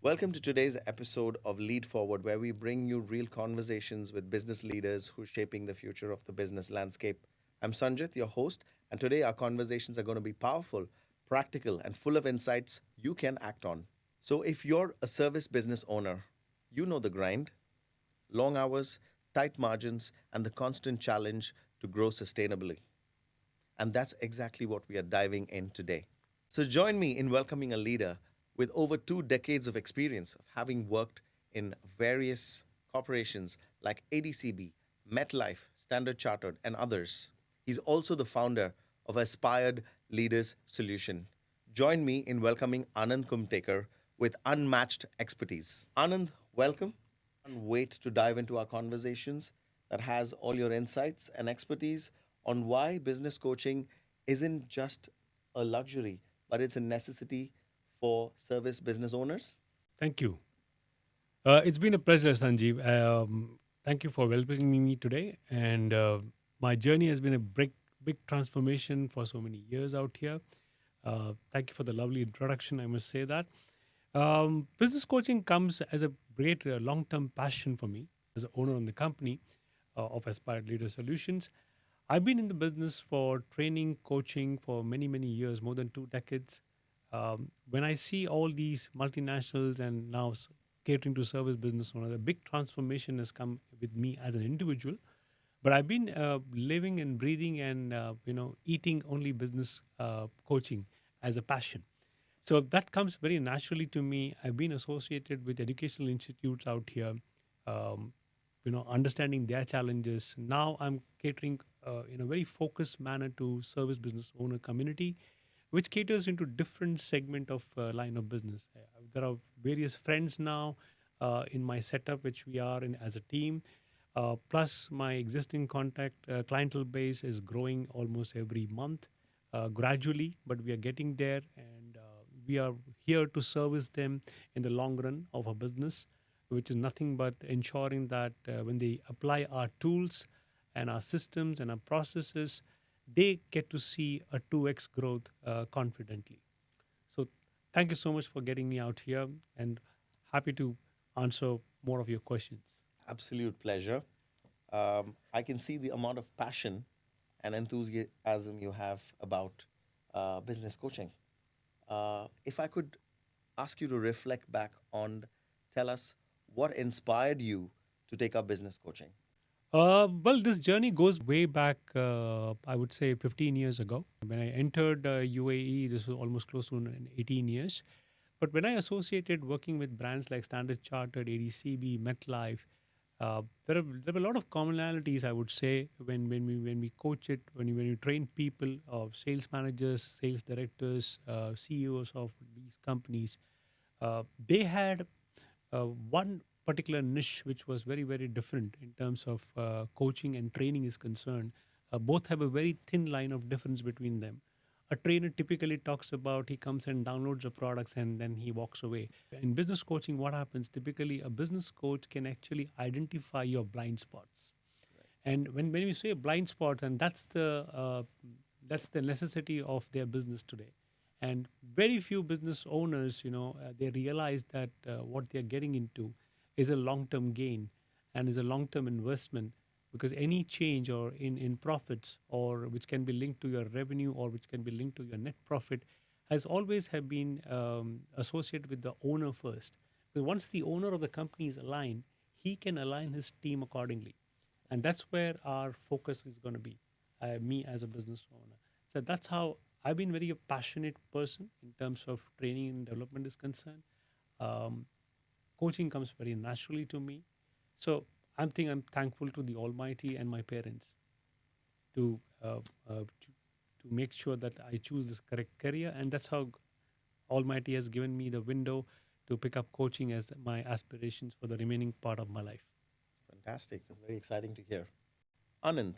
Welcome to today's episode of Lead Forward, where we bring you real conversations with business leaders who are shaping the future of the business landscape. I'm Sanjit, your host, and today our conversations are going to be powerful, practical, and full of insights you can act on. So, if you're a service business owner, you know the grind: long hours, tight margins, and the constant challenge to grow sustainably. And that's exactly what we are diving in today. So join me in welcoming a leader with over 2 decades of experience of having worked in various corporations like ADCB, MetLife, Standard Chartered, and others. He's also the founder of Aspired Leaders Solution. Join me in welcoming Anand Kumtekar with unmatched expertise. Anand, welcome. Can't wait to dive into our conversations that has all your insights and expertise on why business coaching isn't just a luxury, but it's a necessity for service business owners. Thank you. It's been a pleasure, Sanjeev. Thank you for welcoming me today. And my journey has been a big transformation for so many years out here. Thank you for the lovely introduction. I must say that business coaching comes as a great long-term passion for me as an owner in the company of Aspired Leader Solutions. I've been in the business for training, coaching for many years, more than 2 decades. When I see all these multinationals and now catering to service business owners, a big transformation has come with me as an individual. But I've been living and breathing and eating only business coaching as a passion. So that comes very naturally to me. I've been associated with educational institutes out here, um, understanding their challenges. Now I'm catering in a very focused manner to service business owner community, which caters into different segment of line of business. There are various friends now in my setup, which we are in as a team. Plus, my existing contact clientele base is growing almost every month, gradually, but we are getting there, and we are here to service them in the long run of our business, which is nothing but ensuring that when they apply our tools and our systems and our processes, they get to see a 2x growth confidently. So, thank you so much for getting me out here, and happy to answer more of your questions. Absolute pleasure. I can see the amount of passion and enthusiasm you have about business coaching. If I could ask you to reflect back on, tell us what inspired you to take up business coaching. Well, this journey goes way back, I would say 15 years ago. When I entered UAE, this was almost close to 18 years. But when I associated working with brands like Standard Chartered, ADCB, MetLife, there were a lot of commonalities, I would say, when we coach it, when you train people, sales managers, sales directors, CEOs of these companies. They had one particular niche which was very different in terms of coaching and training is concerned. Both have a very thin line of difference between them. A trainer typically talks about he comes and downloads the products and then he walks away. In business coaching, what happens typically, a business coach can actually identify your blind spots. And when you say blind spot, and that's the necessity of their business today. And very few business owners, they realize that what they're getting into is a long-term gain and is a long-term investment, because any change or in profits, or which can be linked to your revenue or which can be linked to your net profit, has always have been associated with the owner first. Because once the owner of the company is aligned, he can align his team accordingly, and that's where our focus is going to be. Me as a business owner, so that's how I've been very a passionate person in terms of training and development is concerned. um, Coaching comes very naturally to me. So I'm thankful to the almighty and my parents to to make sure that I choose this correct career, and that's how almighty has given me the window to pick up coaching as my aspirations for the remaining part of my life. Fantastic. That's very exciting to hear. Anand,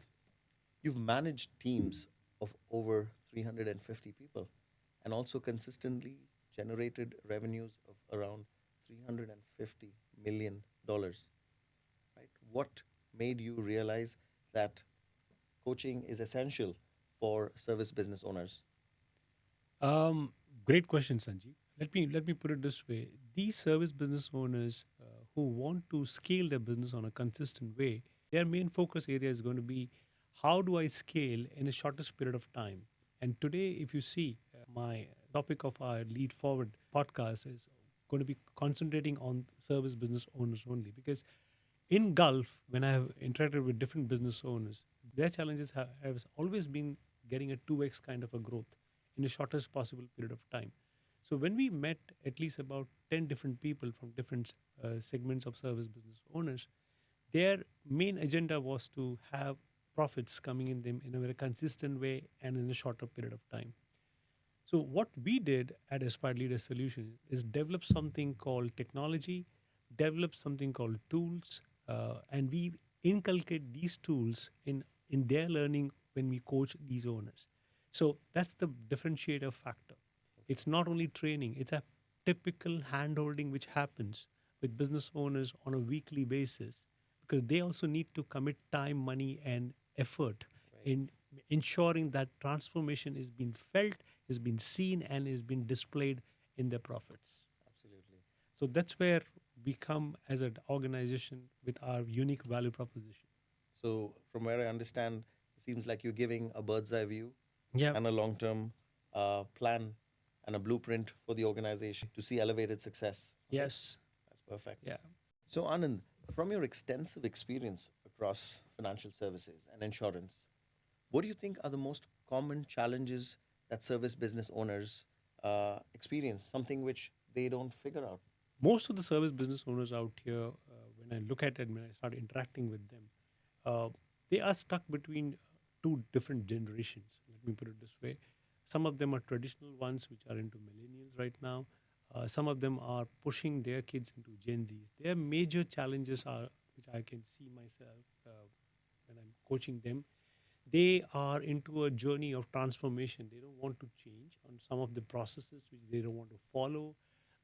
you've managed teams of over 350 people and also consistently generated revenues of around $350 million. Right? What made you realize that coaching is essential for service business owners? Um, Great question, Sanjeev. Let me put it this way: these service business owners who want to scale their business on a consistent way, their main focus area is going to be how do I scale in the shortest period of time. And today, if you see, my topic of our Lead Forward podcast is going to be concentrating on service business owners only, because in Gulf, when I have interacted with different business owners, their challenges have always been getting a 2x kind of a growth in the shortest possible period of time. So when we met at least about 10 different people from different segments of service business owners, their main agenda was to have profits coming in them in a very consistent way and in a shorter period of time. So what we did at Aspired Leader Solutions is develop something called technology, develop something called tools, and we inculcate these tools in their learning when we coach these owners. So that's the differentiator factor. It's not only training; it's a typical handholding which happens with business owners on a weekly basis, because they also need to commit time, money, and effort Right. in ensuring that transformation is being felt, is being seen, and is being displayed in their profits. Absolutely. So that's where we come as an organization with our unique value proposition. So, from where I understand, it seems like you're giving a bird's eye view Yeah. and a long term plan and a blueprint for the organization to see elevated success. Okay, Yes. that's perfect. Yeah. So, Anand, from your extensive experience across financial services and insurance, what do you think are the most common challenges that service business owners experience? Something which they don't figure out. Most of the service business owners out here, when I look at it, when I start interacting with them, uh, they are stuck between two different generations. Let me put it this way. Some of them are traditional ones, which are into millennials right now. Some of them are pushing their kids into Gen Zs. Their major challenges are, which I can see myself when I'm coaching them, they are into a journey of transformation. They don't want to change on some of the processes which they don't want to follow.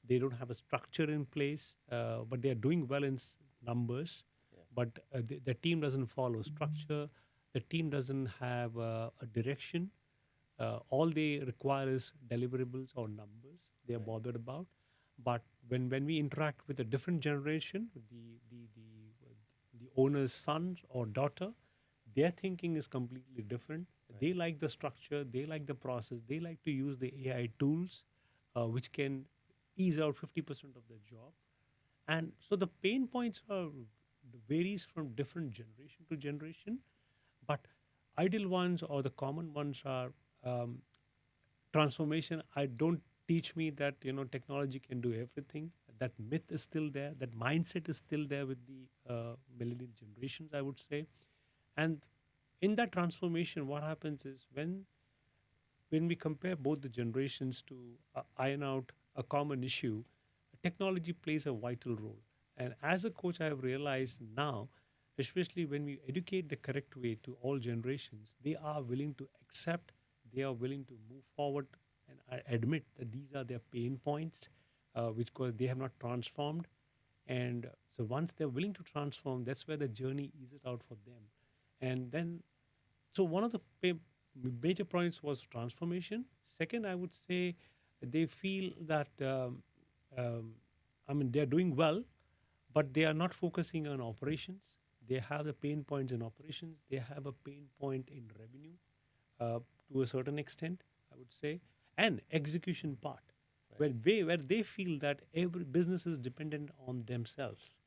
They don't have a structure in place, but they are doing well in numbers. Yeah. But the team doesn't follow structure. The team doesn't have a direction. All they require is deliverables or numbers they are Right. bothered about. But when we interact with a different generation, the owner's son or daughter, their thinking is completely different. Right. They like the structure, they like the process, they like to use the AI tools, which can ease out 50% of their job. And so the pain points are varies from different generation to generation, but ideal ones or the common ones are um, transformation. I don't teach me that technology can do everything. That myth is still there. That mindset is still there with the millennial generations, I would say. And in that transformation, what happens is when we compare both the generations to iron out a common issue, technology plays a vital role. And as a coach, I have realized now, especially when we educate the correct way to all generations, they are willing to accept, they are willing to move forward and admit that these are their pain points, which because they have not transformed. And so once they're willing to transform, that's where the journey eases out for them. And then, so one of the major points was transformation. Second, I would say they feel that um, they're doing well, but they are not focusing on operations. They have the pain points in operations. They have a pain point in revenue uh, to a certain extent, I would say, and execution part, Right. where they feel that every business is dependent on themselves,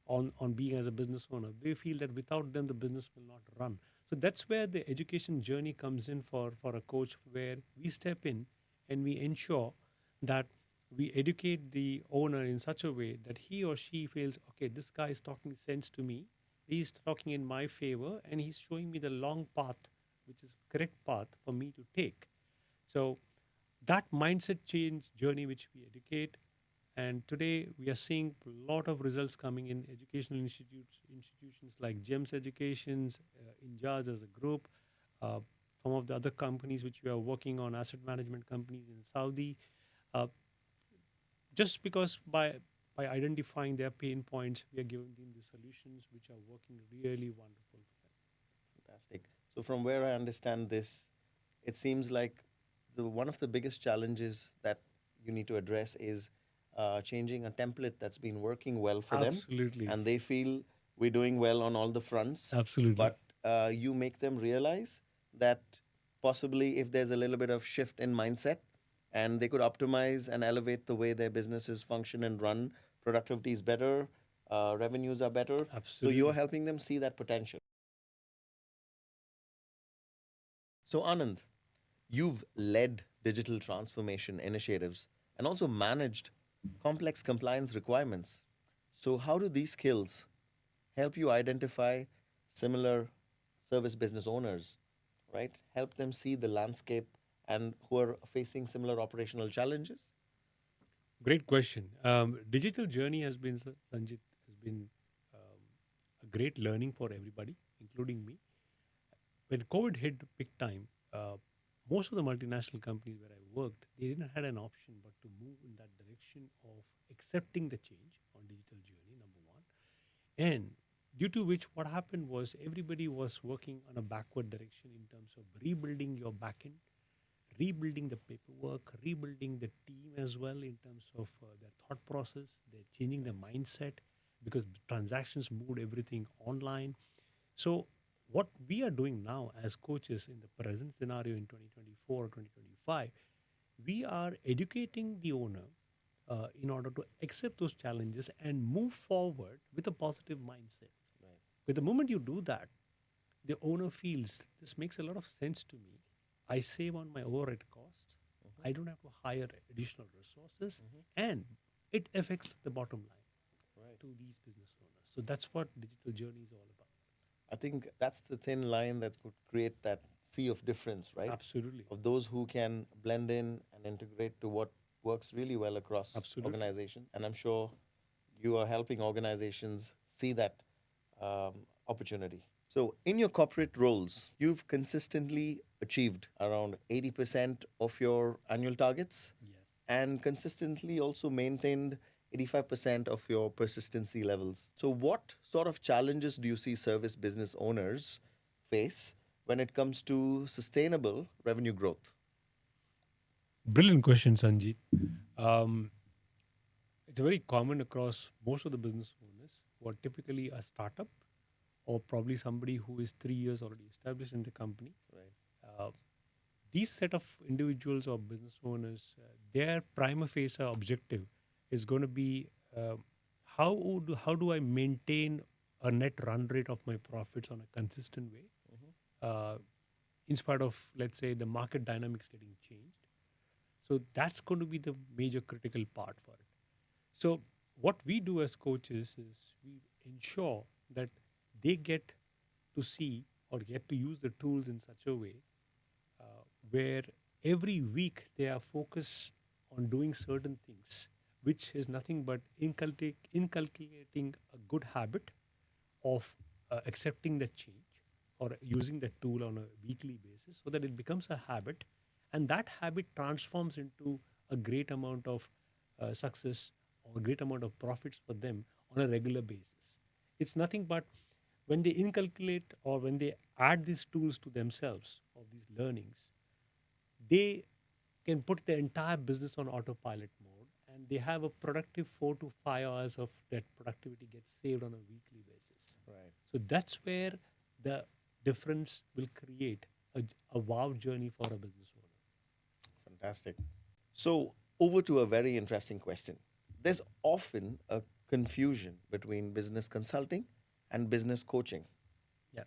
on being as a business owner. They feel that without them, the business will not run. So that's where the education journey comes in for a coach, where we step in and we ensure that we educate the owner in such a way that he or she feels, okay, this guy is talking sense to me. He's talking in my favor and he's showing me the long path, which is correct path for me to take. So that mindset change journey which we educate, and today we are seeing a lot of results coming in educational institutions like GEMS Educations, INJAS as a group, uh, some of the other companies which we are working on, asset management companies in Saudi, uh, just because by identifying their pain points, we are giving them the solutions which are working really wonderful for them. Fantastic. So, from where I understand this, it seems like the one of the biggest challenges that you need to address is changing a template that's been working well for them, Absolutely. and they feel we're doing well on all the fronts. Absolutely. But you make them realize that possibly if there's a little bit of shift in mindset, and they could optimize and elevate the way their businesses function and run, productivity is better, revenues are better. So you're Absolutely. helping them see that potential. So, Anand, you've led digital transformation initiatives and also managed complex compliance requirements. So, how do these skills help you identify similar service business owners, right? Help them see the landscape and who are facing similar operational challenges? Great question. Digital journey has been, Sanjit, has been a great learning for everybody, including me. When COVID hit big time, most of the multinational companies where I worked, they didn't had an option but to move in that direction of accepting the change on digital journey, number one. And due to which what happened was everybody was working on a backward direction in terms of rebuilding your backend, rebuilding the paperwork, rebuilding the team as well in terms of their thought process. They're changing their mindset because transactions moved everything online. So, what we are doing now as coaches in the present scenario in 2024 or 2025, we are educating the owner in order to accept those challenges and move forward with a positive mindset. Right. But the moment you do that, the owner feels this makes a lot of sense to me. I save on my overhead cost. Mhm. I don't have to hire additional resources, Mhm. and it affects the bottom line Right. to these business owners. So that's what digital journey is all about. I think that's the thin line that could create that sea of difference, right? Absolutely, Of those who can blend in and integrate to what works really well across absolutely. organization. And I'm sure you are helping organizations see that opportunity. So, in your corporate roles, you've consistently achieved around 80% of your annual targets Yes. and consistently also maintained 85% of your persistency levels. So, what sort of challenges do you see service business owners face when it comes to sustainable revenue growth? Brilliant question, Sanjeet. Um, it's very common across most of the business owners who are typically a startup or probably somebody who is 3 years already established in the company. Right. Uh, these set of individuals or business owners, their prima facie objective is going to be how do I maintain a net run rate of my profits on a consistent way, Mhm. uh, in spite of let's say the market dynamics getting changed. So that's going to be the major critical part for it. So what we do as coaches is we ensure that they get to see or get to use the tools in such a way where every week they are focused on doing certain things, which is nothing but inculcating a good habit of accepting the change or using the tool on a weekly basis so that it becomes a habit, and that habit transforms into a great amount of success or a great amount of profits for them on a regular basis. It's nothing but when they inculcate or when they add these tools to themselves or these learnings, they can put their entire business on autopilot mode, and they have a productive 4 to 5 hours of that productivity gets saved on a weekly basis. Right. So that's where the difference will create a wow journey for a business owner. Fantastic. So, over to a very interesting question. There's often a confusion between business consulting and business coaching. Yeah.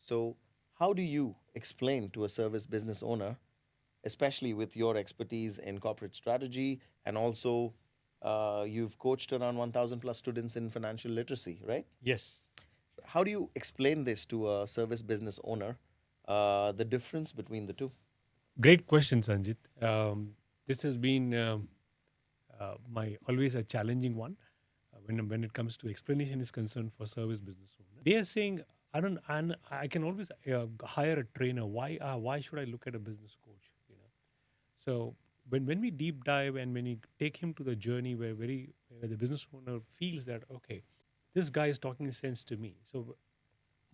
So, how do you explain to a service business owner, especially with your expertise in corporate strategy and also you've coached around 1,000 plus students in financial literacy, right? Yes. How do you explain this to a service business owner, the difference between the two? Great question, Sanjit. This has been my always a challenging one when it comes to explanation is concerned for service business owner. They are saying, I don't, and I can always hire a trainer. Why should I look at a business coach? You know, so when we deep dive and when we take him to the journey where the business owner feels that okay, this guy is talking sense to me. So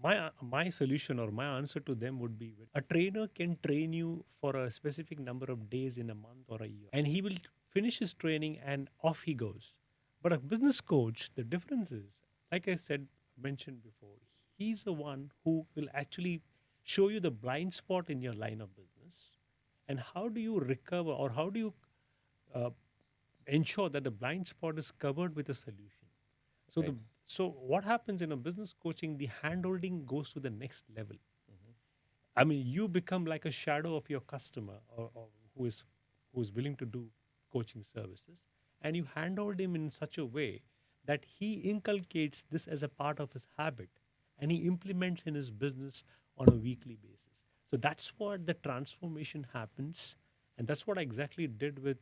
my solution or my answer to them would be a trainer can train you for a specific number of days in a month or a year, and he will finish his training, and off he goes. But a business coach, the difference is, like I said, mentioned before, he's the one who will actually show you the blind spot in your line of business, and how do you recover, or how do you uh, ensure that the blind spot is covered with a solution. So Right. the so what happens in a business coaching, the handholding goes to the next level. I mean, you become like a shadow of your customer, or who is willing to do coaching services, and you handhold him in such a way that he inculcates this as a part of his habit, and he implements in his business on a weekly basis. So that's what the transformation happens, and that's what I exactly did with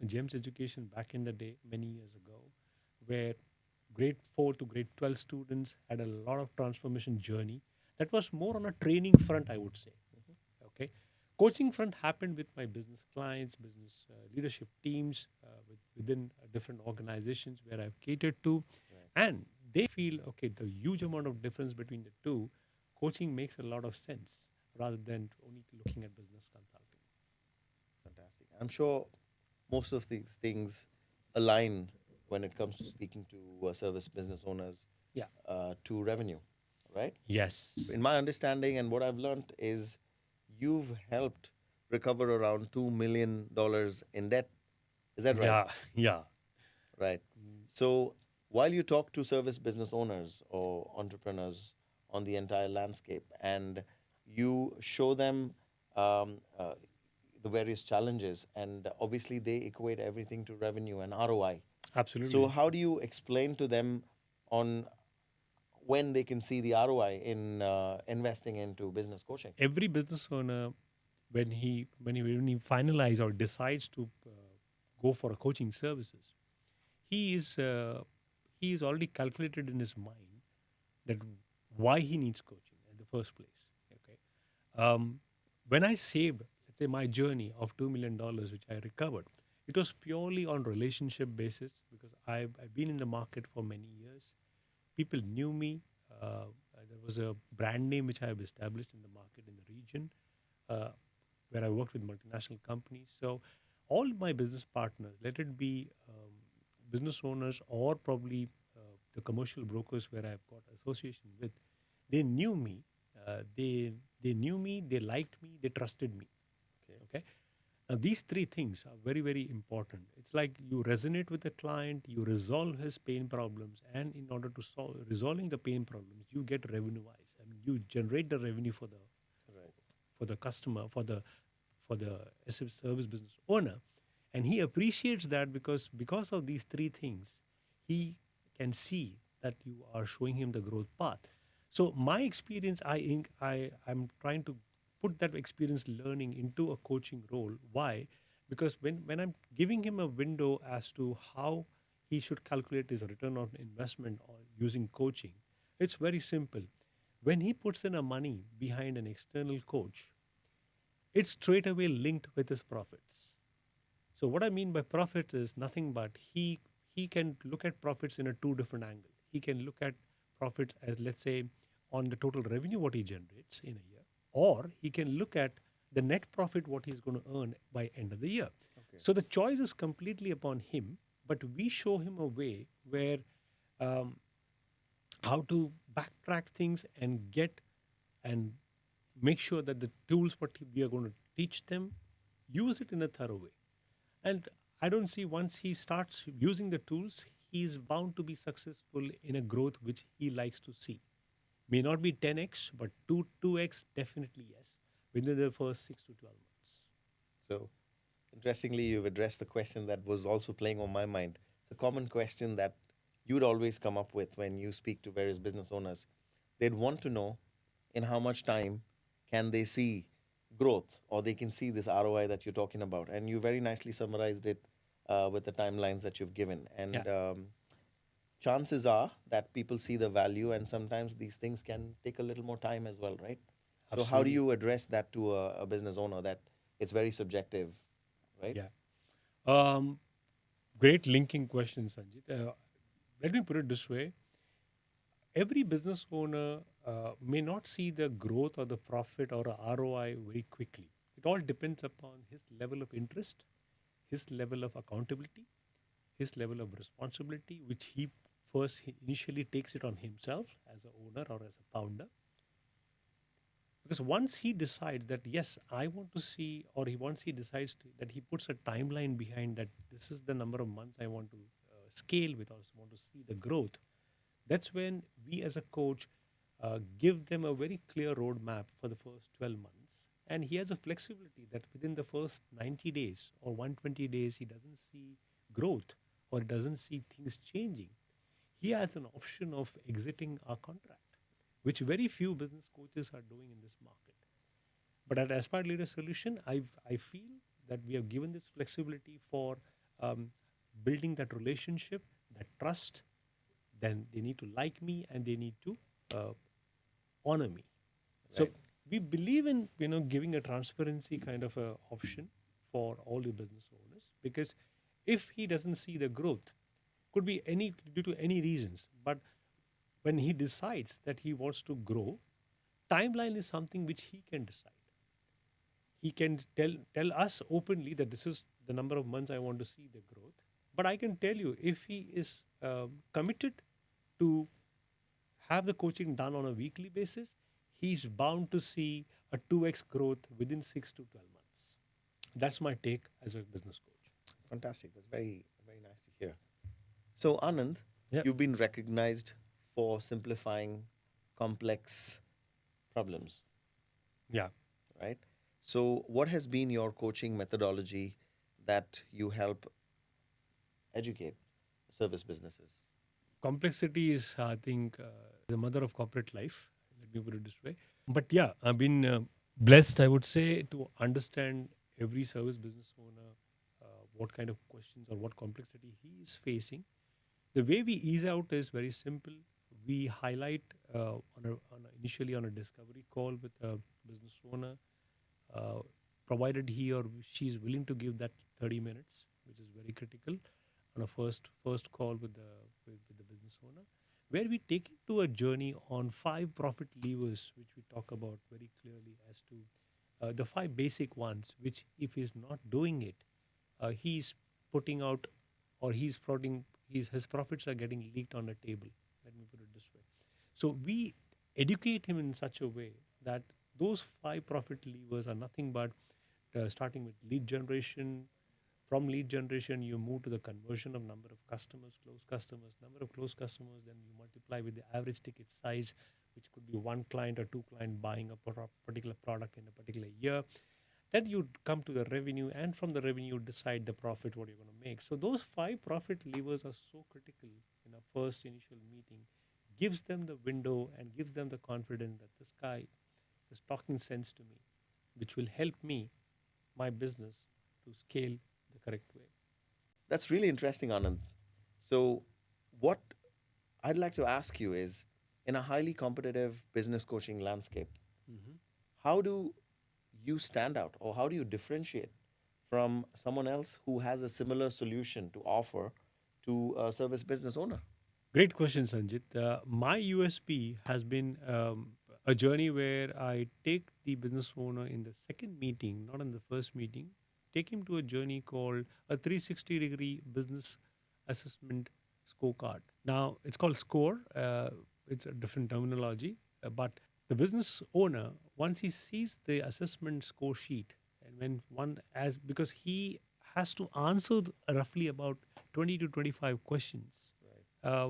James Education back in the day, many years ago, where grade 4 to grade 12 students had a lot of transformation journey that was more on a training front, I would say. Okay, coaching front happened with my business clients, business leadership teams, within different organizations where I've catered to, Right. and they feel, okay, the huge amount of difference between the two. Coaching makes a lot of sense rather than only looking at business consulting. Fantastic. I'm sure most of these things align when it comes to speaking to service business owners Yeah. to revenue, right? Yes. In my understanding and what I've learned is you've helped recover around $2 million in debt. Is that right? Yeah. Yeah. Right. So while you talk to service business owners or entrepreneurs on the entire landscape and you show them um, uh, the various challenges, and obviously they equate everything to revenue and ROI. So Absolutely. how do you explain to them on when they can see the ROI in investing into business coaching? Every business owner, when he finalize or decides to go for a coaching services, he is uh, he is already calculated in his mind that why he needs coaching in the first place. Okay, when I saved, let's say, my journey of $2 million, which I recovered, it was purely on relationship basis because I've been in the market for many years. People knew me. There was a brand name which I have established in the market in the region, uh, where I worked with multinational companies. So all my business partners, let it be business owners or probably the commercial brokers where I've got association with, they knew me. They knew me. They liked me. They trusted me. Okay. Okay. Now, these three things are very, very important. It's like you resonate with the client, you resolve his pain problems, and in order to solve resolving the pain problems, you get revenue wise. I mean, you generate the revenue Right. for the customer, for the service business owner, and he appreciates that because of these three things, he can see that you are showing him the growth path. So my experience, I'm trying to put that experience learning into a coaching role. Why? Because when I'm giving him a window as to how he should calculate his return on investment or using coaching, it's very simple. When he puts in a money behind an external coach, it's straight away linked with his profits. So what I mean by profits is nothing but he can look at profits in a two different angle. He can look at profits as, let's say, on the total revenue what he generates in a year, or he can look at the net profit what he's going to earn by end of the year. Okay. So the choice is completely upon him, but we show him a way where um, how to backtrack things and get and make sure that the tools what we are going to teach them, use it in a thorough way. And I don't see, once he starts using the tools, he is bound to be successful in a growth which he likes to see. May not be 10x, but 2x definitely yes, within the first 6 to 12 months. So interestingly, you've addressed the question that was also playing on my mind. It's a common question that you'd always come up with when you speak to various business owners. They'd want to know in how much time can they see growth or they can see this ROI that you're talking about. And you very nicely summarized it with the timelines that you've given. Yeah, And chances are that people see the value, and sometimes these things can take a little more time as well, right? So, how do absolutely. you address that to a business owner that it's very subjective, right? Yeah. Um, Great linking question, Sanjit. Let me put it this way: every business owner may not see the growth or the profit or a ROI very quickly. It all depends upon his level of interest, his level of accountability, his level of responsibility, which he initially takes it on himself as an owner or as a founder. Because once he decides that, yes, I want to see, or once he decides that he puts a timeline behind that, this is the number of months I want to scale with, or want to see the growth, that's when we as a coach give them a very clear roadmap for the first 12 months. And he has a flexibility that within the first 90 days or 120 days, he doesn't see growth or doesn't see things changing. He has an option of exiting our contract, which very few business coaches are doing in this market. But at Aspire Leader Solution, I feel that we have given this flexibility for building that relationship, that trust. Then they need to like me and they need to uh, honor me. So Right. we believe in giving a transparency kind of a option for all the business owners, because if he doesn't see the growth, could be any due to any reasons, but when he decides that he wants to grow, timeline is something which he can decide. He can tell us openly that this is the number of months I want to see the growth. But I can tell you, if he is committed to have the coaching done on a weekly basis, he's bound to see a 2x growth within 6 to 12 months. That's my take as a business coach. Fantastic. That's very, very nice to hear. So, Anand, Yeah. you've been recognized for simplifying complex problems, Yeah. right? So, what has been your coaching methodology that you help educate service businesses? Complexity is, I think, the mother of corporate life. Let me put it this way. But yeah, I've been blessed, I would say, to understand every service business owner, what kind of questions or what complexity he is facing. The way we ease out is very simple. We highlight initially on a discovery call with a business owner, uh, provided he or she is willing to give that 30 minutes, which is very critical on a first call with the business owner, where we take him to a journey on 5 profit levers, which we talk about very clearly as to the 5 basic ones, which if he's not doing it, he's putting out, or he's frauding, his profits are getting leaked on the table. Let me put it this way. So we educate him in such a way that those 5 profit levers are nothing but starting with lead generation. From lead generation, you move to the conversion of number of customers, close customers, number of close customers, then you multiply with the average ticket size, which could be one client or two client buying a particular product in a particular year. Then you come to the revenue, and from the revenue, you decide the profit, what you're going to make. So those 5 profit levers are so critical in a first initial meeting, gives them the window and gives them the confidence that this guy is talking sense to me, which will help me, my business, to scale the correct way. That's really interesting, Anand. So, what I'd like to ask you is, in a highly competitive business coaching landscape, Mm-hmm. how do you stand out, or how do you differentiate from someone else who has a similar solution to offer to a service business owner? Great question, Sanjit. My USP has been a journey where I take the business owner in the second meeting, not in the first meeting, take him to a journey called a 360-degree business assessment scorecard. Now, it's called SCORE. It's a different terminology, but the business owner, once he sees the assessment score sheet, and when one as because he has to answer roughly about 20 to 25 questions,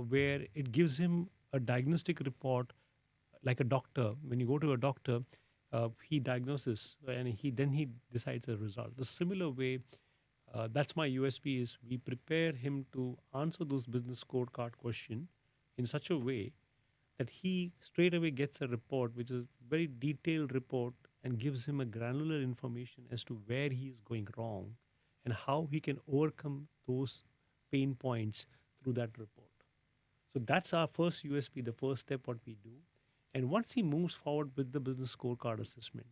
where it gives him a diagnostic report, like a doctor. When you go to a doctor, he diagnoses and he decides a result. The similar way, that's my USP, is we prepare him to answer those business scorecard question in such a way that he straight away gets a report, which is very detailed report, and gives him a granular information as to where he is going wrong and how he can overcome those pain points through that report. So that's our first USP, the first step what we do. And once he moves forward with the business scorecard assessment,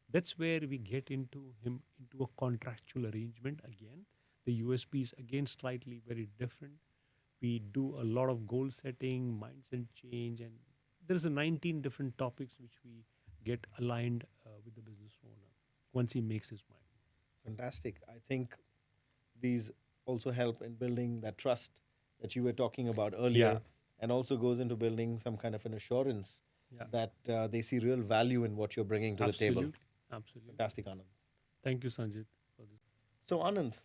that's where we get into him into a contractual arrangement again. The USP is again slightly very different. We do a lot of goal setting, mindset change, and there's a 19 different topics which we get aligned with the business owner once he makes his mind. Fantastic. I think these also help in building that trust that you were talking about Yeah, earlier, and also goes into building some kind of an assurance yeah, that they see real value in what you're bringing to the table. absolutely, absolutely. Fantastic, Anand. Thank you, Sanjit, for this. So, Anand,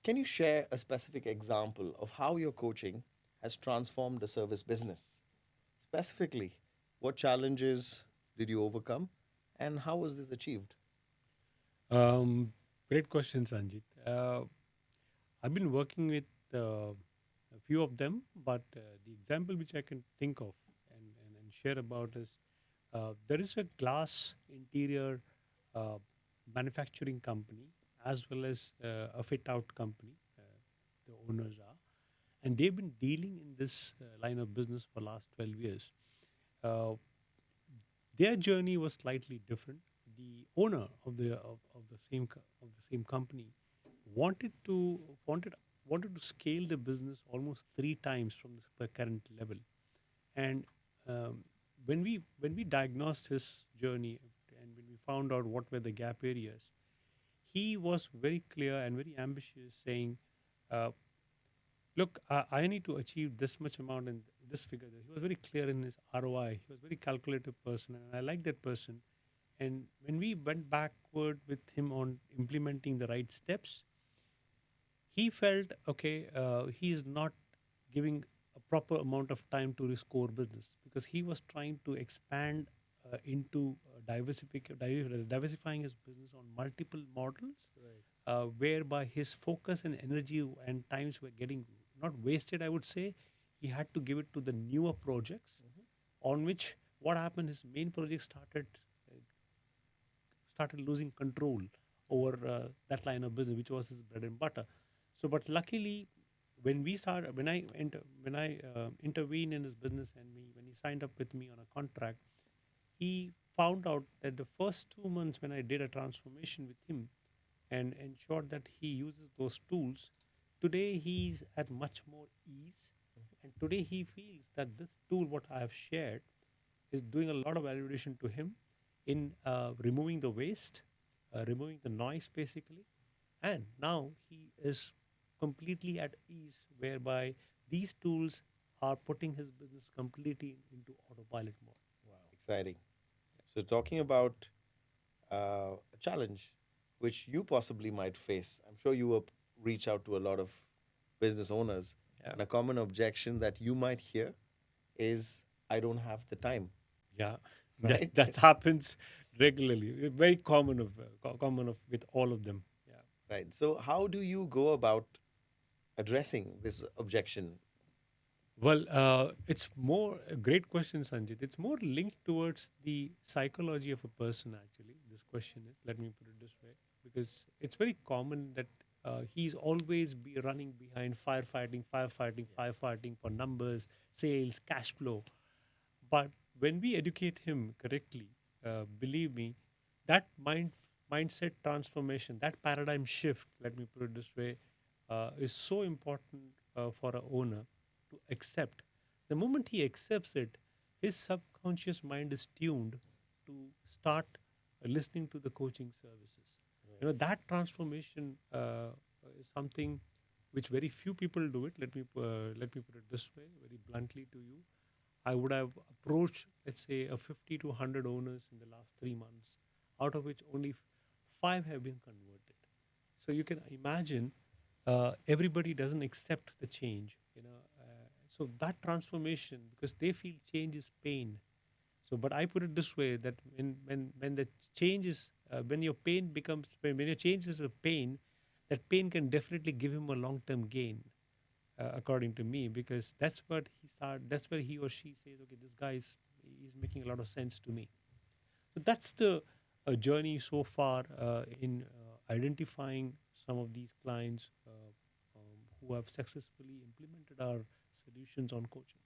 can you share a specific example of how your coaching has transformed the service business? Specifically, what challenges did you overcome and how was this achieved? Um, Great question, Sanjit. I've been working with a few of them, but the example which I can think of and share about is there is a glass interior uh, manufacturing company as well as a fit out company. The owners are, and they've been dealing in this line of business for last 12 years. Uh, their journey was slightly different. The owner of the of the same company wanted to wanted wanted to scale the business almost three times from the current level. And um, when we diagnosed his journey and when we found out what were the gap areas, he was very clear and very ambitious, saying, uh, "Look, I need to achieve this much amount and this figure." He was very clear in his ROI. He was a very calculative person, and I like that person. And when we went backward with him on implementing the right steps, he felt okay. He's not giving a proper amount of time to his core business because he was trying to expand into diversifying his business on multiple models, Right. whereby his focus and energy and times were getting not wasted. I would say he had to give it to the newer projects Mhm. on which what happened. His main project uh, started losing control over that line of business, which was his bread and butter. So, but luckily, when I intervened in his business and when he signed up with me on a contract, he found out that the first 2 months when I did a transformation with him and ensured that he uses those tools, today he's at much more ease, and today he feels that this tool what I have shared is doing a lot of validation to him in removing the waste, removing the noise basically. And now he is completely at ease, whereby these tools are putting his business completely into autopilot mode. Wow, exciting. So, talking about a challenge which you possibly might face, I'm sure you will reach out to a lot of business owners, Yeah. and a common objection that you might hear is, I don't have the time, Yeah, that right? that happens regularly. Very common of with all of them. Yeah. Right. So, how do you go about addressing this objection? Well, it's more a great question, Sanjit. It's more linked towards the psychology of a person. Actually, this question is. Let me put it this way, because it's very common that he's always be running behind firefighting for numbers, sales, cash flow. But when we educate him correctly, believe me, that mindset transformation, that paradigm shift, let me put it this way, is so important for a owner to accept. The moment he accepts it, his subconscious mind is tuned to start listening to the coaching services. You know, that transformation is something which very few people do it. Let me put it this way, very bluntly to you. I would have approached, let's say, a 50 to 100 owners in the last 3 months, out of which only five have been converted. So you can imagine everybody doesn't accept the change, you know. So that transformation, because they feel change is pain. So, but I put it this way, that when the change is when your pain becomes when your change is a pain, that pain can definitely give him a long term gain, according to me, because that's where he or she says, okay, this guy is making a lot of sense to me. So that's the journey so far in identifying some of these clients who have successfully implemented our solutions on coaching.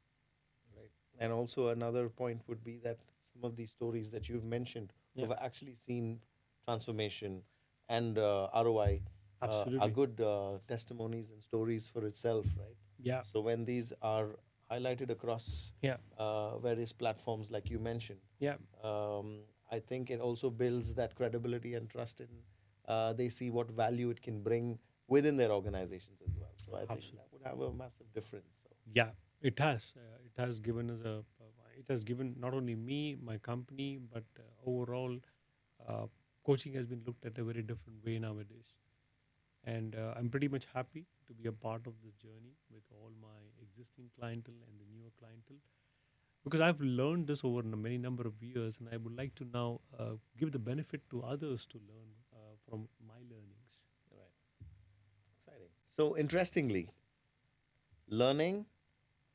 Right. And also, another point would be that some of these stories that you've mentioned Yeah, who have actually seen transformation and ROI are absolutely. good testimonies and stories for itself, right? Yeah, So, when these are highlighted across yeah, various platforms, like you mentioned, yeah, um, I think it also builds that credibility and trust in. They see what value it can bring within their organizations as well. So I think that Absolutely. would have a massive difference. So, Yeah, it has. It has given us a. It has given not only me, my company, but overall, uh, coaching has been looked at a very different way nowadays. And I'm pretty much happy to be a part of this journey with all my existing clientele and the newer clientele, because I've learned this over many number of years, and I would like to now give the benefit to others to learn from my learnings. right, exciting. So interestingly, learning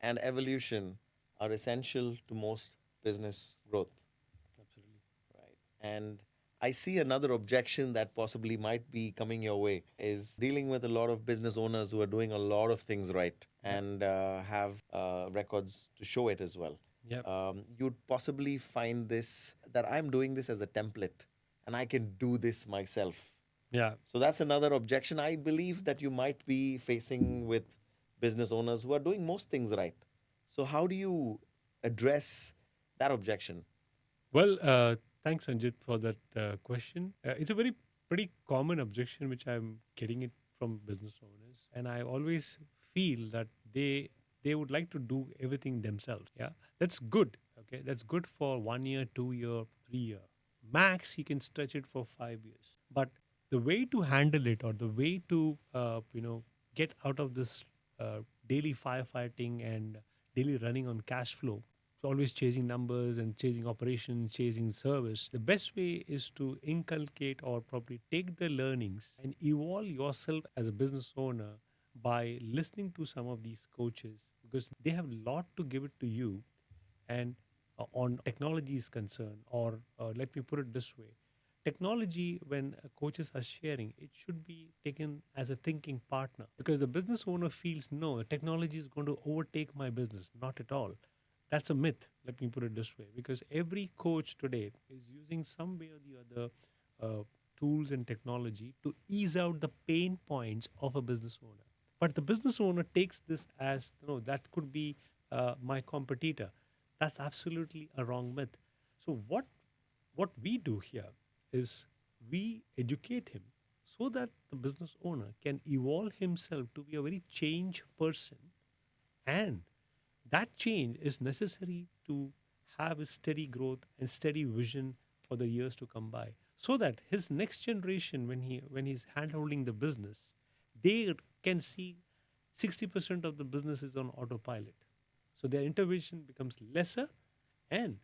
and evolution are essential to most business growth, Absolutely. right? And I see another objection that possibly might be coming your way is dealing with a lot of business owners who are doing a lot of things right Yep. and have records to show it as well. Yep. You'd possibly find this that I'm doing this as a template and I can do this myself. Yeah. So that's another objection I believe that you might be facing with business owners who are doing most things right. So, how do you address that objection? Well, thanks, Sanjit, for that question. It's a very pretty common objection which I'm getting it from business owners, and I always feel that they would like to do everything themselves. Yeah, that's good. Okay, that's good for 1 year, 2 year, 3 year. Max, he can stretch it for 5 years. But the way to handle it, or the way to get out of this daily firefighting and daily running on cash flow, always chasing numbers and chasing operations, chasing service. The best way is to inculcate or probably take the learnings and evolve yourself as a business owner by listening to some of these coaches, because they have a lot to give it to you. And on technology is concerned, or let me put it this way, technology, when coaches are sharing, it should be taken as a thinking partner, because the business owner feels no, technology is going to overtake my business. Not at all. That's a myth. Let me put it this way, because every coach today is using some way or the other tools and technology to ease out the pain points of a business owner. But the business owner takes this as, no, that could be my competitor. That's absolutely a wrong myth. So what we do here is we educate him so that the business owner can evolve himself to be a very change person, and that change is necessary to have a steady growth and steady vision for the years to come by, so that his next generation, when he's handholding the business, they can see 60% of the business is on autopilot, so their intervention becomes lesser, and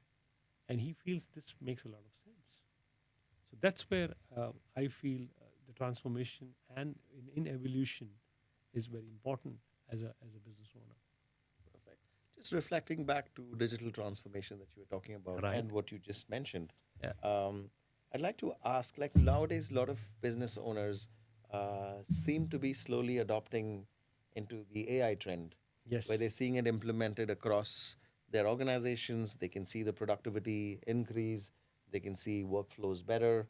and he feels this makes a lot of sense. So that's where I feel the transformation and in evolution is very important as a business owner. Perfect. Just reflecting back to digital transformation that you were talking about Right. and what you just mentioned, Yeah. I'd like to ask like nowadays, a lot of business owners seem to be slowly adopting into the AI trend where Yes. they're seeing it implemented across their organizations. They can see the productivity increase, they can see workflows better,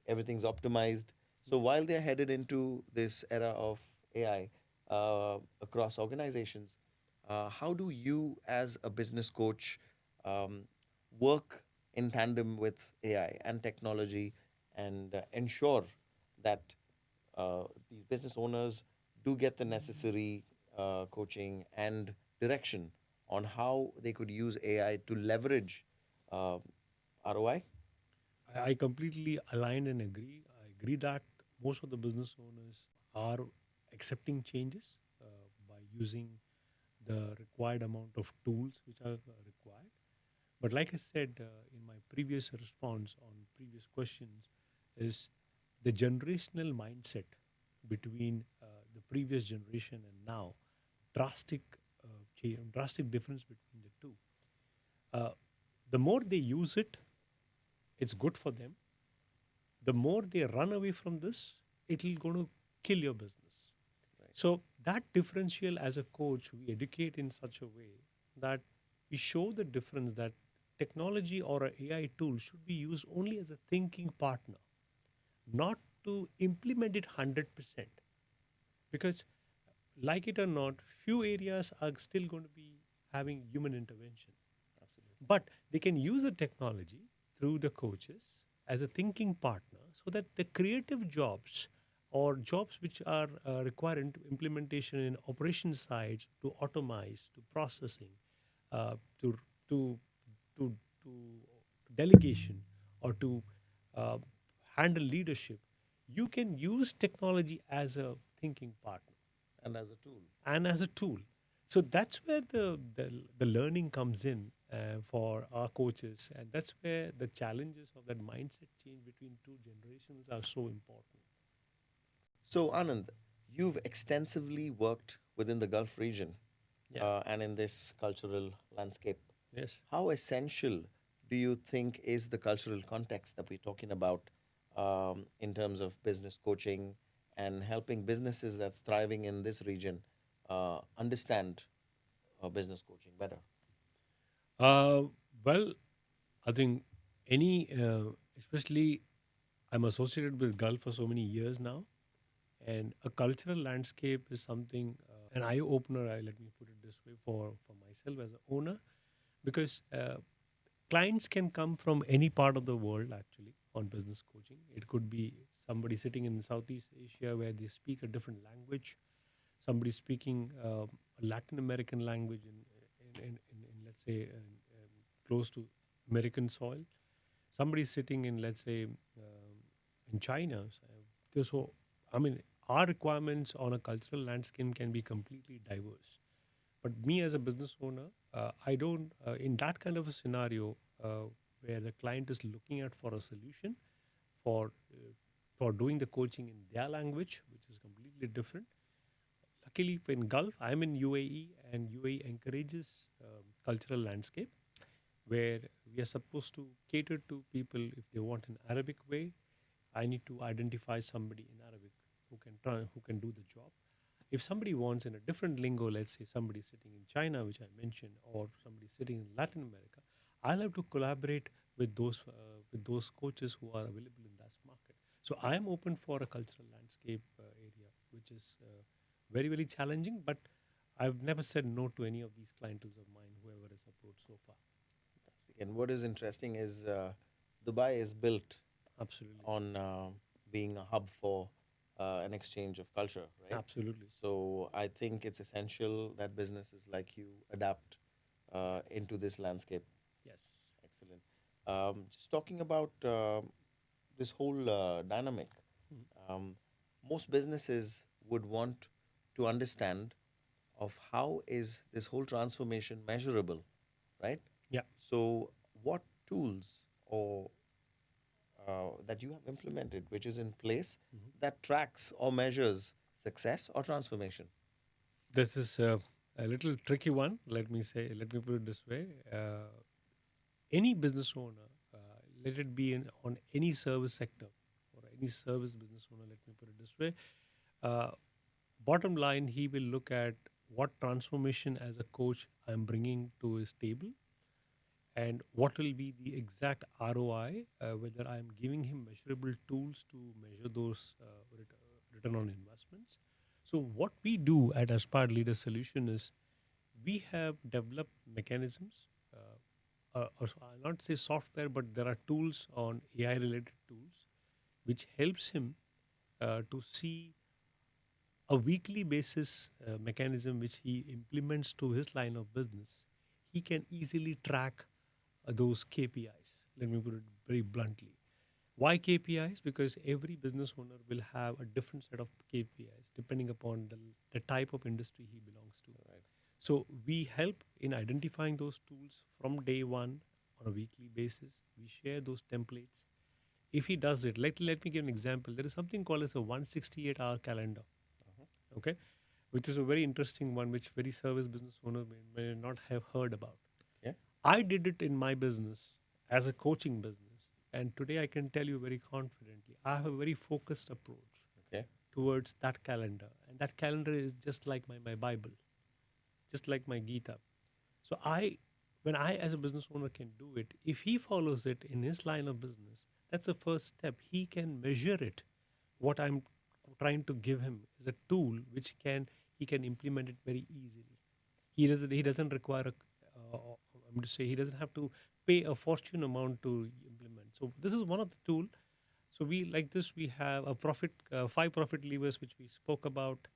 everything's optimized. So while they're headed into this era of AI across organizations, how do you, as a business coach, um, work in tandem with AI and technology and ensure that these business owners do get the necessary coaching and direction on how they could use AI to leverage uh, ROI? I completely align and agree. I agree that most of the business owners are accepting changes by using the required amount of tools which are required. But like I said in my previous response on previous questions, is the generational mindset between the previous generation and now, drastic drastic difference between the two. Uh, the more they use it, it's good for them. The more they run away from this, it'll going to kill your business. Right. So that differential, as a coach, we educate in such a way that we show the difference that technology or an AI tool should be used only as a thinking partner, not to implement it 100%. Because, like it or not, few areas are still going to be having human intervention. Absolutely. But they can use the technology through the coaches as a thinking partner, so that the creative jobs or jobs which are require implementation in operation sides, to automize, to processing, uh, to to to to delegation, or to uh, handle leadership, you can use technology as a thinking partner And as a tool. and as a tool. So that's where the learning comes in for our coaches, and that's where the challenges of that mindset change between two generations are so important. So, Anand, you've extensively worked within the Gulf region Yeah. and in this cultural landscape. Yes. How essential do you think is the cultural context that we're talking about in terms of business coaching and helping businesses that's thriving in this region understand business coaching better? Uh, well, I think any, especially I'm associated with Gulf for so many years now, and a cultural landscape is something, an eye opener. Let me put it this way, for myself as an owner, because clients can come from any part of the world actually on business coaching. It could be somebody sitting in Southeast Asia where they speak a different language, somebody speaking a Latin American language in let's say close to American soil, somebody sitting in, let's say, in China. So I mean, our requirements on a cultural landscape can be completely diverse. But me as a business owner, I don't, in that kind of a scenario where the client is looking at for a solution for uh, for doing the coaching in their language, which is completely different. Luckily, in Gulf, I'm in UAE, and UAE encourages cultural landscape where we are supposed to cater to people if they want an Arabic way. I need to identify somebody in Arabic who can do the job. If somebody wants in a different lingo, let's say somebody sitting in China, which I mentioned, or somebody sitting in Latin America, I'll have to collaborate with those coaches who are available in that market. So I am open for a cultural landscape area, which is very challenging. But I've never said no to any of these clientele of mine, whoever has approached so far. Fantastic. And what is interesting is Dubai is built Absolutely, on being a hub for an exchange of culture, right? absolutely, So I think it's essential that businesses like you adapt into this landscape. yes. Excellent. Just talking about this whole dynamic, Mhm. um, most businesses would want to understand of how is this whole transformation measurable, right? Yeah. So what tools or that you have implemented, which is in place, Mhm. that tracks or measures success or transformation? This is a little tricky one. Let me put it this way. Any business owner, let it be on any service sector or any service business owner, let me put it this way. Uh, Bottom line, he will look at what transformation as a coach I'm bringing to his table, and what will be the exact ROI, whether I'm giving him measurable tools to measure those return on investments. So, what we do at Aspire Leader Solution is we have developed mechanisms, or I'll not say software, but there are tools on AI related tools which helps him to see a weekly basis mechanism which he implements to his line of business. He can easily track those KPIs. Let me put it very bluntly. Why KPIs? Because every business owner will have a different set of KPIs depending upon the type of industry he belongs to. Right. So we help in identifying those tools from day one on a weekly basis. We share those templates. If he does it, let me give an example. There is something called as a 168-hour calendar, Uh-huh. okay, which is a very interesting one, which very service business owner may not have heard about. Okay. I did it in my business as a coaching business. And today I can tell you very confidently, I have a very focused approach Okay. towards that calendar. And that calendar is just like my Bible, just like my Gita. So when I as a business owner can do it, if he follows it in his line of business, that's the first step. He can measure it. What I'm trying to give him is a tool which he can implement it very easily. He doesn't require I'm going to say he doesn't have to pay a fortune amount to implement. So this is one of the tool. So we like this. We have a profit, five profit levers which we spoke about.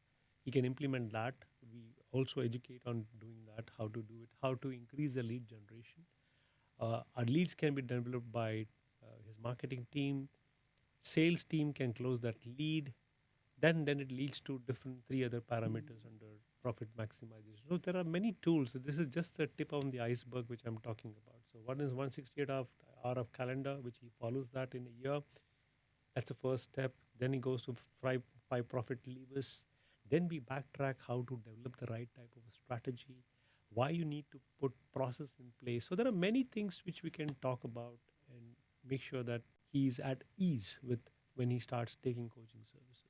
He can implement that. We also educate on doing that, how to do it, how to increase the lead generation. Our leads can be developed by his marketing team. Sales team can close that lead. Then it leads to different three other parameters under profit maximization. So there are many tools. So this is just the tip on the iceberg which I'm talking about. So one is 168 hour of calendar, which he follows that in a year. That's the first step. Then he goes to five profit levers. Then we backtrack how to develop the right type of a strategy, why you need to put process in place. So there are many things which we can talk about and make sure that he's at ease with when he starts taking coaching services.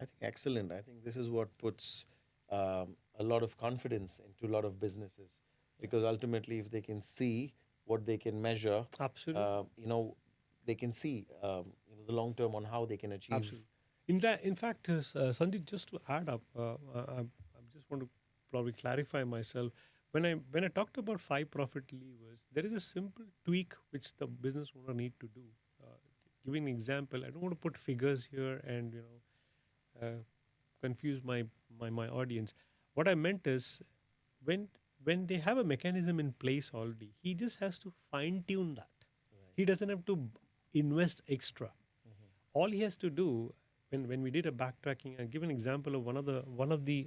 I think excellent. I think this is what puts a lot of confidence into a lot of businesses, Yeah, because ultimately, if they can see what they can measure, absolutely. you know, they can see the long term on how they can achieve. Absolutely. In fact, Sandeep, just to add up, I just want to probably clarify myself. When I talked about five profit levers, there is a simple tweak which the business owner need to do. Uh, Giving an example, I don't want to put figures here and confuse my audience. What I meant is when when they have a mechanism in place already, he just has to fine tune that. Right. He doesn't have to invest extra. All he has to do when we did a backtracking, and give an example of one of the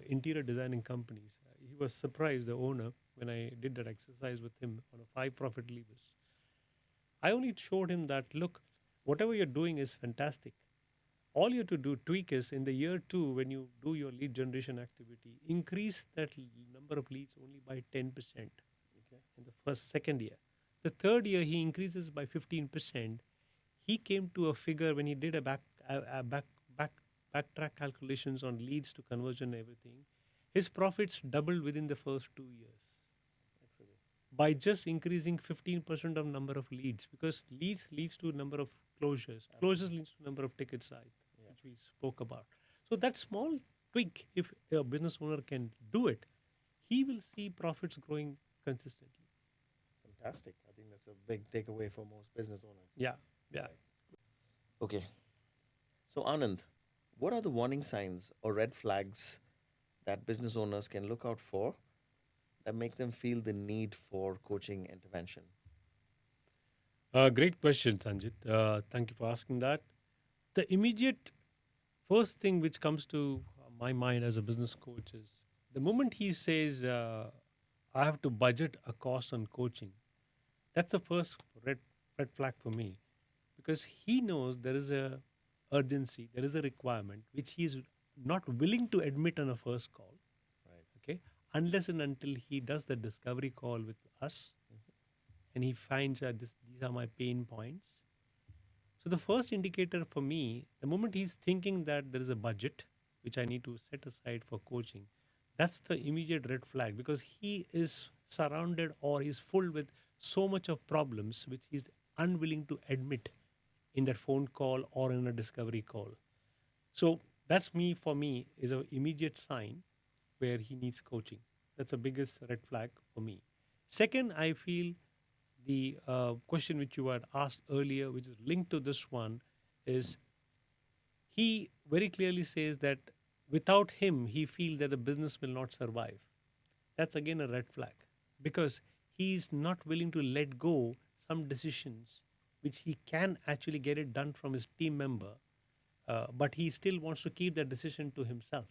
interior designing companies. He was surprised, the owner, when I did that exercise with him on a five profit levers. I only showed him that, look, whatever you're doing is fantastic. All you have to do tweak is in the year two, when you do your lead generation activity, increase that number of leads only by 10% Okay. in the first second year. The third year he increases by 15%. He came to a figure when he did a back backtrack calculations on leads to conversion and everything. His profits doubled within the first 2 years Excellent. by just increasing 15% of number of leads, because leads to number of closures Absolutely. leads to number of ticket size, Yeah. which we spoke about. So that small tweak, if a business owner can do it, he will see profits growing consistently. Fantastic. I think that's a big takeaway for most business owners. Yeah, yeah. Right. Okay. So, Anand, what are the warning signs or red flags that business owners can look out for that make them feel the need for coaching intervention? Great question, Sanjit. Thank you for asking that. The immediate first thing which comes to my mind as a business coach is the moment he says, I have to budget a cost on coaching, that's the first red flag for me, because he knows there is a urgency, there is a requirement which he is not willing to admit on a first call, Right. okay, unless and until he does the discovery call with us and he finds that these are my pain points. So the first indicator for me, the moment he's thinking that there is a budget which I need to set aside for coaching, that's the immediate red flag, because he is surrounded or he's full with so much of problems which he's unwilling to admit in that phone call or in a discovery call. So that's me, for me, is an immediate sign where he needs coaching. That's the biggest red flag for me. Second, I feel the question which you had asked earlier, which is linked to this one, is he very clearly says that without him, he feels that a business will not survive. That's again a red flag, because he is not willing to let go some decisions which he can actually get it done from his team member, but he still wants to keep that decision to himself.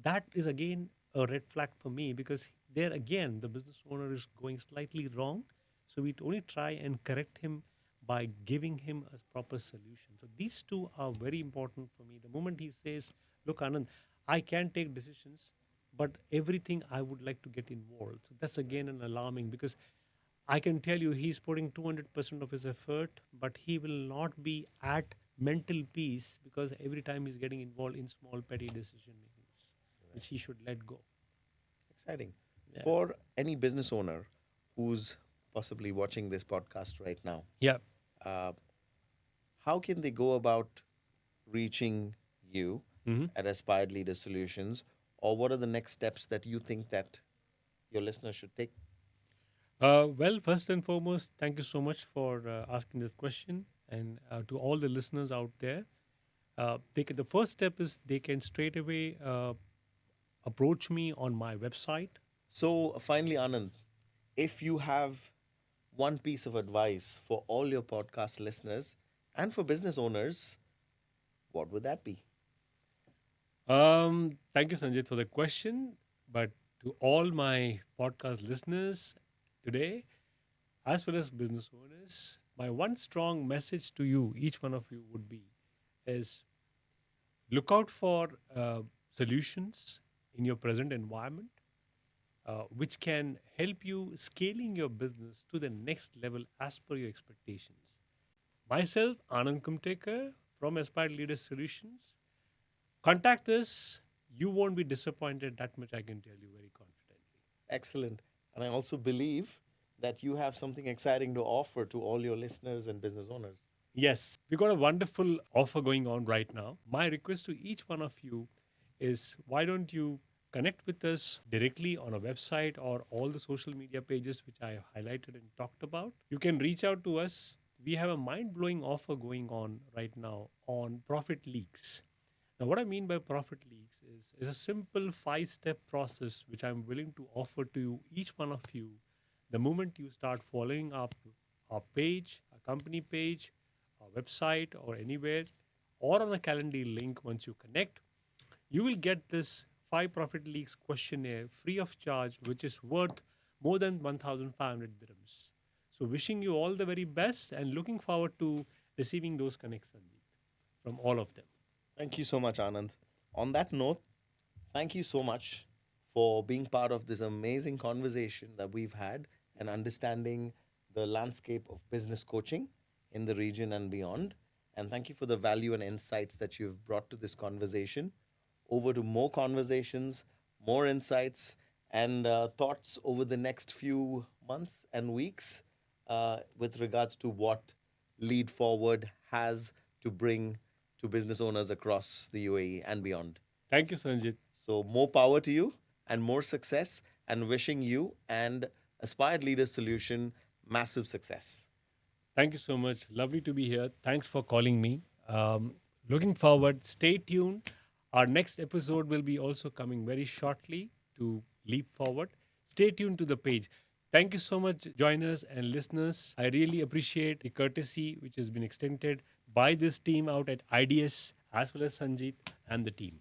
That is again a red flag for me, because there again the business owner is going slightly wrong. So we only try and correct him by giving him a proper solution. So these two are very important for me. The moment he says, look, Anand, I can take decisions, but everything I would like to get involved. So that's again an alarming, because I can tell you he's putting 200% of his effort, but he will not be at mental peace because every time he's getting involved in small petty decision makings, which Right. he should let go. Exciting. Yeah. For any business owner who's possibly watching this podcast right now, Yeah. uh, how can they go about reaching you Hmm. at Aspired Leader Solutions, or what are the next steps that you think that your listeners should take? Well, first and foremost, thank you so much for asking this question. And to all the listeners out there, the first step is they can straight away approach me on my website. So, finally, Anand, if you have one piece of advice for all your podcast listeners and for business owners, what would that be? Thank you, Sanjit, for the question. But to all my podcast listeners today, as well as business owners, my one strong message to you, each one of you, would be is look out for solutions in your present environment, which can help you scaling your business to the next level as per your expectations. Myself, Anand Kumtekar from Aspired Leaders Solutions. Contact us. You won't be disappointed. That much I can tell you very confidently. Excellent. And I also believe that you have something exciting to offer to all your listeners and business owners. Yes, we got a wonderful offer going on right now. My request to each one of you is why don't you connect with us directly on a website or all the social media pages which I have highlighted and talked about. You can reach out to us. We have a mind blowing offer going on right now on profit leaks. Now, what I mean by profit leaks is a simple 5 step process which I'm willing to offer to you, each one of you, the moment you start following up our page, our company page, our website, or anywhere, or on a Calendly link once you connect, you will get this 5 profit leaks questionnaire free of charge, which is worth more than 1,500 dirhams. So, wishing you all the very best and looking forward to receiving those connects, Sanjeev, from all of them. Thank you so much, Anand. On that note, thank you so much for being part of this amazing conversation that we've had and understanding the landscape of business coaching in the region and beyond. And thank you for the value and insights that you've brought to this conversation. Over to more conversations, more insights, and thoughts over the next few months and weeks with regards to what Lead Forward has to bring to business owners across the UAE and beyond. Thank you, Sanjit. So, more power to you and more success, and wishing you and Aspired Leaders Solution massive success. Thank you so much. Lovely to be here. Thanks for calling me. Looking forward. Stay tuned. Our next episode will be also coming very shortly to Leap Forward. Stay tuned to the page. Thank you so much, joiners and listeners. I really appreciate the courtesy which has been extended by this team out at IDS as well as Sanjeet and the team.